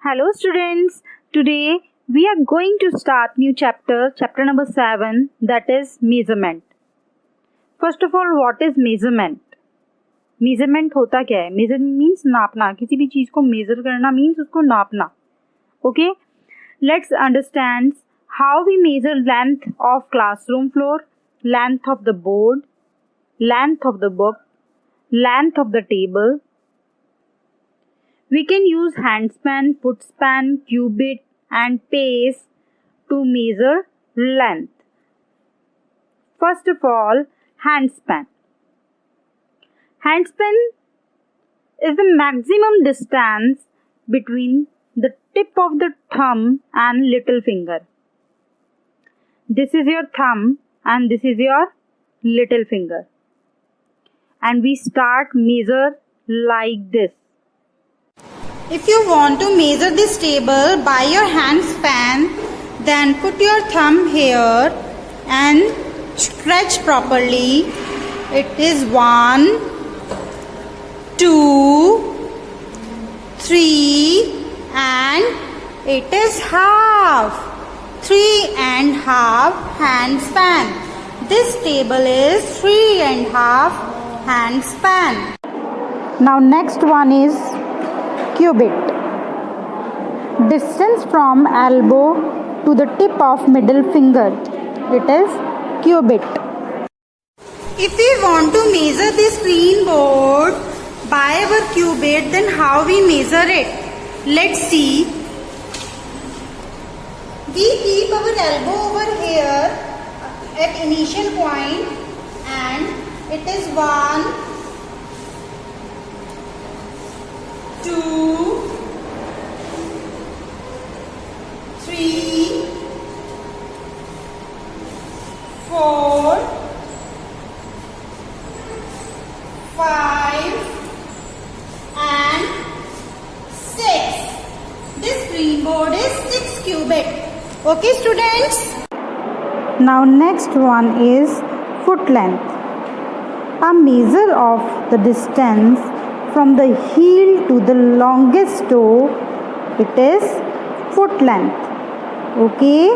Hello students, today we are going to start new chapter number 7, that is measurement. First of all, what is measurement? Measurement होता क्या है? Measurement means नापना, किसी भी चीज़ को measure करना means उसको नापना. Okay, let's understand how we measure length of classroom floor, length of the board, length of the book, length of the table. We can use handspan, footspan, cubit and pace to measure length. First of all, handspan. Handspan is the maximum distance between the tip of the thumb and little finger. This is your thumb and this is your little finger. And we start measure like this. If you want to measure this table by your hand span, then put your thumb here and stretch properly. It is 1, 2, 3 and it is half. 3 and half hand span. This table is 3 and half hand span. Now next one is cubit. Distance from elbow to the tip of middle finger. It is cubit. If we want to measure this screen board by our cubit, then how we measure it? Let's see. We keep our elbow over here at initial point and it is 1, 2, 3, 4, 5 and 6. This screen board is 6 cubit. Okay students? Now next one is foot length. A measure of the distance from the heel to the longest toe. It is foot length. Okay.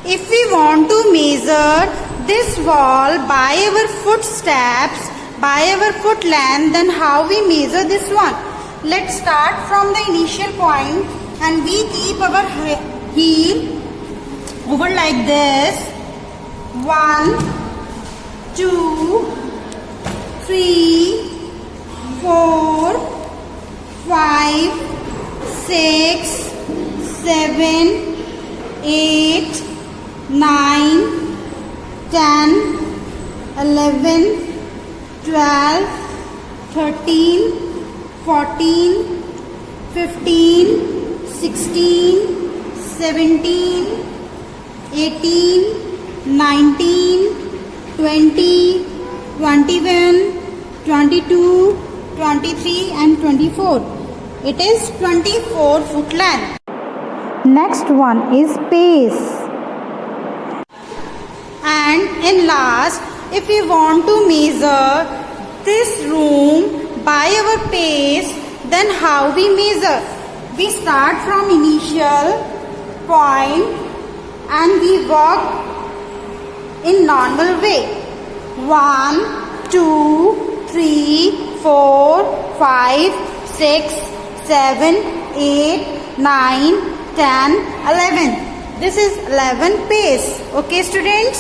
If we want to measure this wall by our footsteps, by our foot length, then how we measure this one? Let's start from the initial point and we keep our heel over like this. 1, 2, 3, 4, 5, 6, 7, 8, 9, 10, 11, 12, 13, 14, 15, 16, 17, 18, 19, 20, 21, 22, 23 and 24. It is 24 foot length. Next one is pace. And in last, if we want to measure this room by our pace, then how we measure? We start from initial point and we walk in normal way. 1, 2, 3, 4, 5, 6, 7, 8, 9, 10, 11. This is 11 pace. Okay students?